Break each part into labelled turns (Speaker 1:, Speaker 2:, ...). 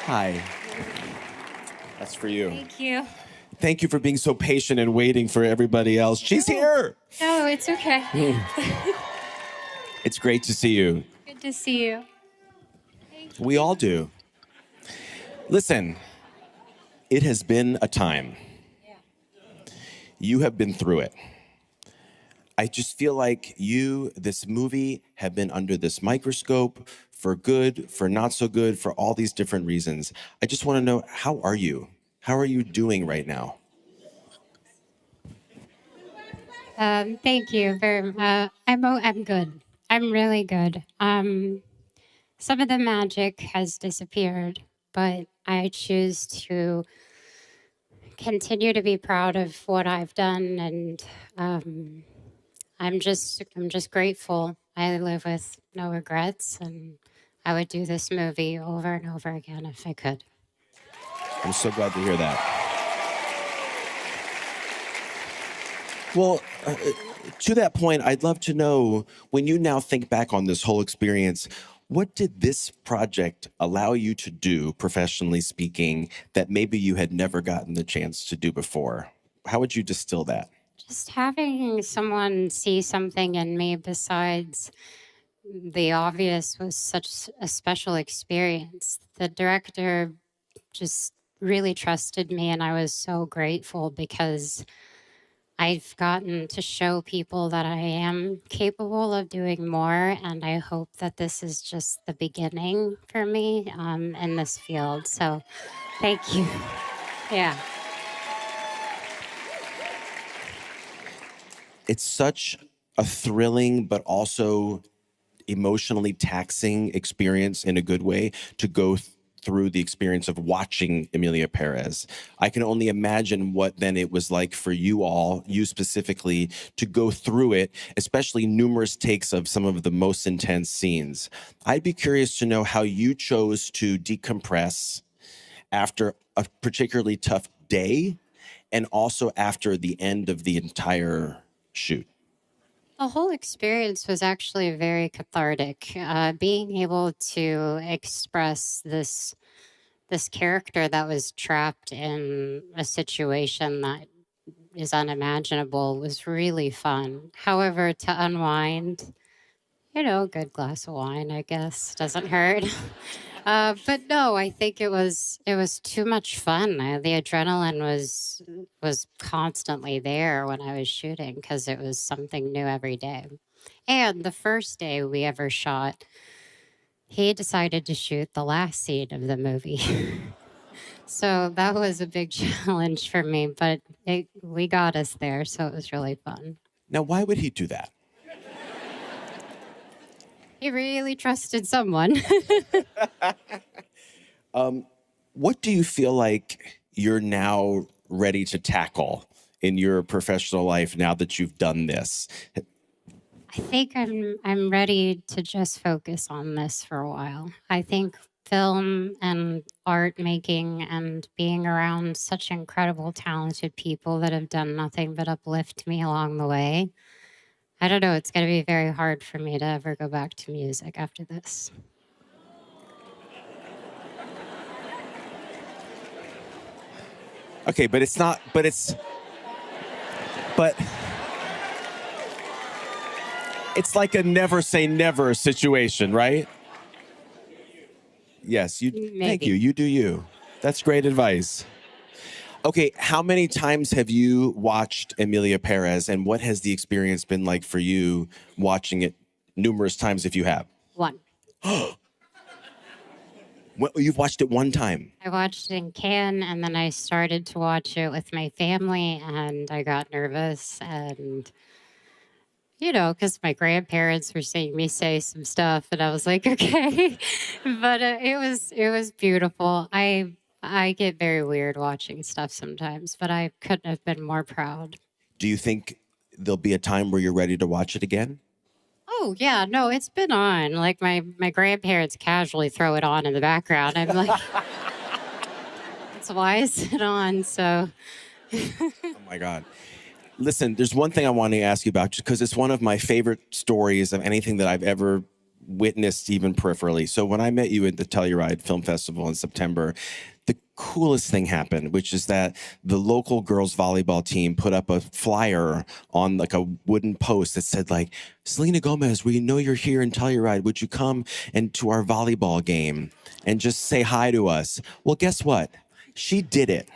Speaker 1: Hi. That's for you.
Speaker 2: Thank you.
Speaker 1: Thank you for being so patient and waiting for everybody else. She's here.
Speaker 2: No, it's okay.
Speaker 1: It's great to see you.
Speaker 2: Good to see you.
Speaker 1: We all do. Listen, it has been a time. You have been through it. I just feel like you, this movie, have been under this microscope for good, for not so good, for all these different reasons. I just want to know, how are you? How are you doing right now?
Speaker 2: Thank you very much. I'm good. I'm really good. Some of the magic has disappeared, but I choose to continue to be proud of what I've done, and I'm just grateful. I live with no regrets, and I would do this movie over and over again if I could.
Speaker 1: I'm so glad to hear that. Well, to that point, I'd love to know, when you now think back on this whole experience, what did this project allow you to do, professionally speaking, that maybe you had never gotten the chance to do before? How would you distill that?
Speaker 2: Just having someone see something in me besides the obvious was such a special experience. The director just really trusted me, and I was so grateful because I've gotten to show people that I am capable of doing more, and I hope that this is just the beginning for me in this field. So thank you. Yeah.
Speaker 1: It's such a thrilling, but also emotionally taxing experience in a good way to go through the experience of watching Amelia Perez. I can only imagine what then it was like for you all, you specifically, to go through it, especially numerous takes of some of the most intense scenes. I'd be curious to know how you chose to decompress after a particularly tough day and also after the end of the entire shoot.
Speaker 2: The whole experience was actually very cathartic. Being able to express this character that was trapped in a situation that is unimaginable was really fun. However, to unwind, a good glass of wine, I guess, doesn't hurt. But no, I think it was too much fun. The adrenaline was constantly there when I was shooting because it was something new every day. And the first day we ever shot, he decided to shoot the last scene of the movie. So that was a big challenge for me, but we got us there, so it was really fun.
Speaker 1: Now, why would he do that?
Speaker 2: He really trusted someone.
Speaker 1: What do you feel like you're now ready to tackle in your professional life now that you've done this?
Speaker 2: I think I'm ready to just focus on this for a while. I think film and art making and being around such incredible, talented people that have done nothing but uplift me along the way. I don't know, it's going to be very hard for me to ever go back to music after this.
Speaker 1: Okay, but it's not, but it's like a never say never situation, right? Yes, you.
Speaker 2: Maybe.
Speaker 1: Thank you. You do you. That's great advice. Okay, how many times have you watched Amelia Perez, and what has the experience been like for you watching it numerous times if you have?
Speaker 2: One.
Speaker 1: Well, you've watched it one time.
Speaker 2: I watched it in Cannes, and then I started to watch it with my family, and I got nervous, and because my grandparents were seeing me say some stuff, and I was like, okay, but it was beautiful. I get very weird watching stuff sometimes, but I couldn't have been more proud.
Speaker 1: Do you think there'll be a time where you're ready to watch it again?
Speaker 2: Oh yeah, no, it's been on. Like my grandparents casually throw it on in the background. I'm like, that's why is it on? So.
Speaker 1: Oh my God. Listen, there's one thing I want to ask you about, just because it's one of my favorite stories of anything that I've ever witnessed even peripherally. So when I met you at the Telluride Film Festival in September, the coolest thing happened, which is that the local girls volleyball team put up a flyer on like a wooden post that said like, Selena Gomez, we know you're here in Telluride. Would you come and to our volleyball game and just say hi to us? Well, guess what? She did it.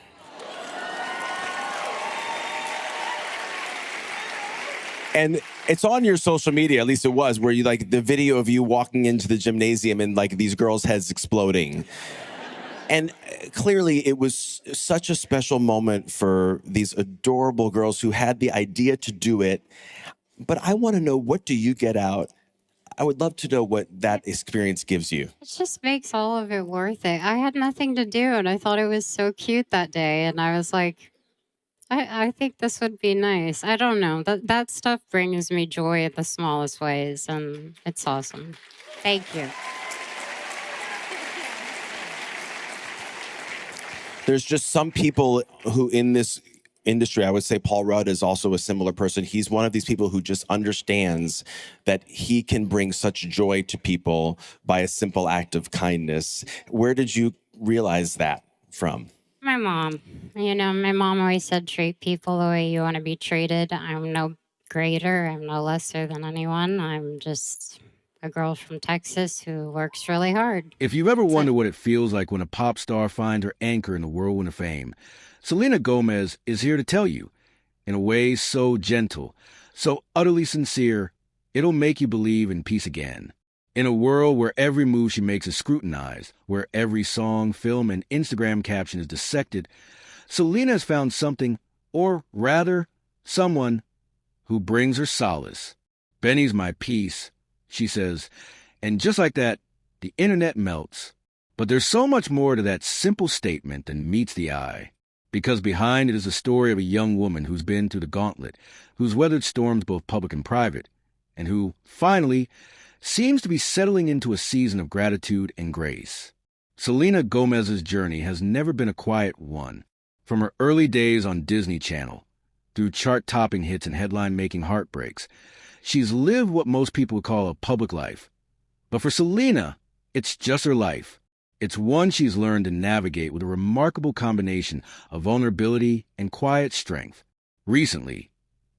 Speaker 1: And it's on your social media, at least it was, where you like the video of you walking into the gymnasium and like these girls' heads exploding. And clearly it was such a special moment for these adorable girls who had the idea to do it. But I want to know, what do you get out? I would love to know what that experience gives you.
Speaker 2: It just makes all of it worth it. I had nothing to do, and I thought it was so cute that day. And I was like, I think this would be nice. I don't know. That stuff brings me joy in the smallest ways, and it's awesome. Thank you.
Speaker 1: There's just some people who in this industry, I would say Paul Rudd is also a similar person. He's one of these people who just understands that he can bring such joy to people by a simple act of kindness. Where did you realize that from?
Speaker 2: My mom. You know, my mom always said, treat people the way you want to be treated. I'm no greater. I'm no lesser than anyone. I'm just a girl from Texas who works really hard.
Speaker 3: If you've ever wondered what it feels like when a pop star finds her anchor in the whirlwind of fame, Selena Gomez is here to tell you, in a way so gentle, so utterly sincere, it'll make you believe in peace again. In a world where every move she makes is scrutinized, where every song, film, and Instagram caption is dissected, Selena has found something, or rather, someone, who brings her solace. Benny's my peace, she says, and just like that, the internet melts. But there's so much more to that simple statement than meets the eye. Because behind it is the story of a young woman who's been through the gauntlet, who's weathered storms both public and private, and who, finally, seems to be settling into a season of gratitude and grace. Selena Gomez's journey has never been a quiet one. From her early days on Disney Channel, through chart-topping hits and headline-making heartbreaks, she's lived what most people would call a public life. But for Selena, it's just her life. It's one she's learned to navigate with a remarkable combination of vulnerability and quiet strength. Recently,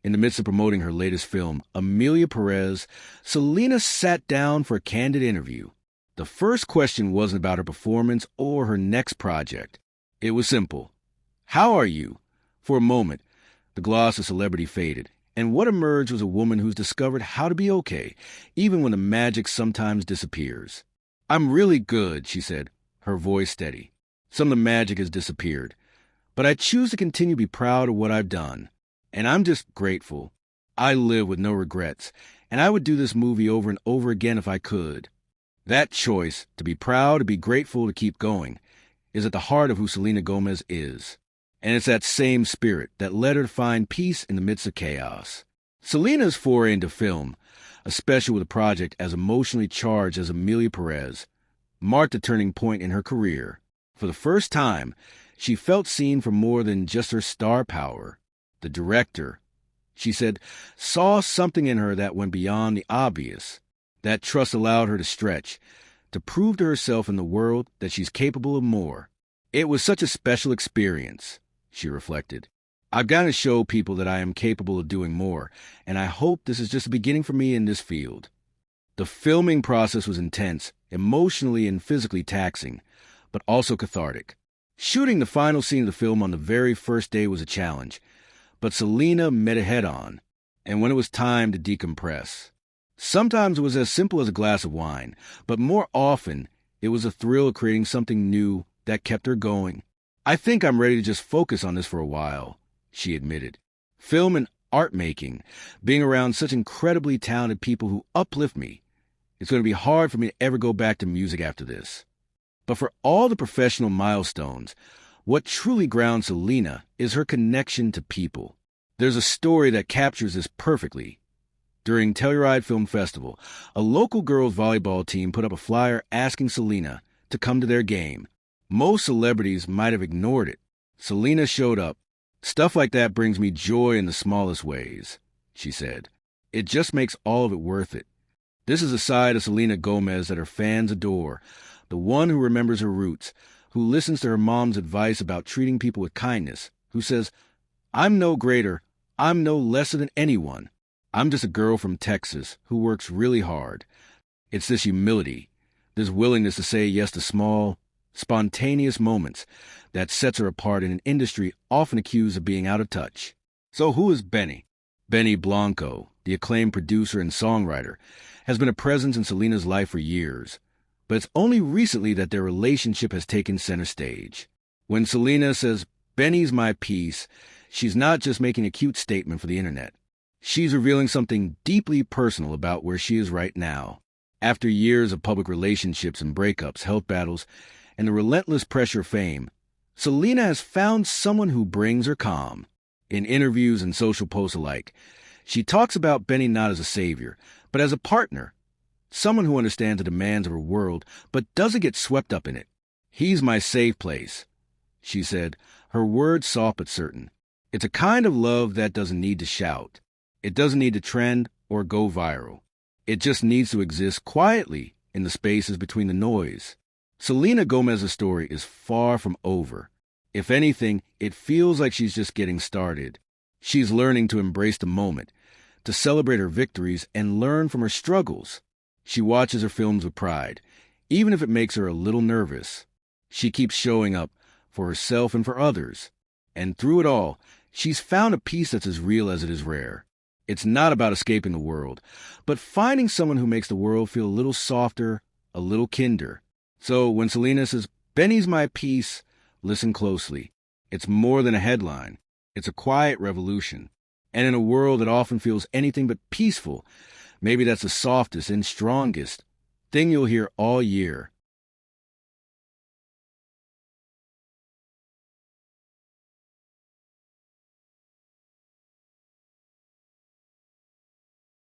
Speaker 3: in the midst of promoting her latest film, Amelia Perez, Selena sat down for a candid interview. The first question wasn't about her performance or her next project. It was simple. How are you? For a moment, the gloss of celebrity faded, and what emerged was a woman who's discovered how to be okay, even when the magic sometimes disappears. I'm really good, she said, her voice steady. Some of the magic has disappeared, but I choose to continue to be proud of what I've done. And I'm just grateful. I live with no regrets, and I would do this movie over and over again if I could. That choice, to be proud, to be grateful, to keep going, is at the heart of who Selena Gomez is. And it's that same spirit that led her to find peace in the midst of chaos. Selena's foray into film, especially with a project as emotionally charged as Amelia Perez, marked a turning point in her career. For the first time, she felt seen for more than just her star power. The director, she said, saw something in her that went beyond the obvious. That trust allowed her to stretch, to prove to herself and the world that she's capable of more. It was such a special experience, she reflected. I've got to show people that I am capable of doing more, and I hope this is just the beginning for me in this field. The filming process was intense, emotionally and physically taxing, but also cathartic. Shooting the final scene of the film on the very first day was a challenge, but Selena met it head-on, and when it was time to decompress. Sometimes it was as simple as a glass of wine, but more often it was the thrill of creating something new that kept her going. I think I'm ready to just focus on this for a while, she admitted. Film and art making, being around such incredibly talented people who uplift me, it's going to be hard for me to ever go back to music after this. But for all the professional milestones, what truly grounds Selena is her connection to people. There's a story that captures this perfectly. During Telluride Film Festival, a local girls' volleyball team put up a flyer asking Selena to come to their game. Most celebrities might have ignored it. Selena showed up. Stuff like that brings me joy in the smallest ways, she said. It just makes all of it worth it. This is a side of Selena Gomez that her fans adore, the one who remembers her roots, who listens to her mom's advice about treating people with kindness, who says, "I'm no greater, I'm no lesser than anyone. I'm just a girl from Texas who works really hard." It's this humility, this willingness to say yes to small, spontaneous moments that sets her apart in an industry often accused of being out of touch. So who is Benny? Benny Blanco, the acclaimed producer and songwriter, has been a presence in Selena's life for years, but it's only recently that their relationship has taken center stage. When Selena says, "Benny's my piece," she's not just making a cute statement for the internet. She's revealing something deeply personal about where she is right now. After years of public relationships and breakups, health battles, and the relentless pressure of fame, Selena has found someone who brings her calm. In interviews and social posts alike, she talks about Benny not as a savior, but as a partner, someone who understands the demands of her world but doesn't get swept up in it. "He's my safe place," she said, her words soft but certain. It's a kind of love that doesn't need to shout. It doesn't need to trend or go viral. It just needs to exist quietly in the spaces between the noise. Selena Gomez's story is far from over. If anything, it feels like she's just getting started. She's learning to embrace the moment, to celebrate her victories and learn from her struggles. She watches her films with pride, even if it makes her a little nervous. She keeps showing up for herself and for others. And through it all, she's found a peace that's as real as it is rare. It's not about escaping the world, but finding someone who makes the world feel a little softer, a little kinder. So when Selena says, "Benny's my piece," listen closely. It's more than a headline. It's a quiet revolution. And in a world that often feels anything but peaceful, maybe that's the softest and strongest thing you'll hear all year.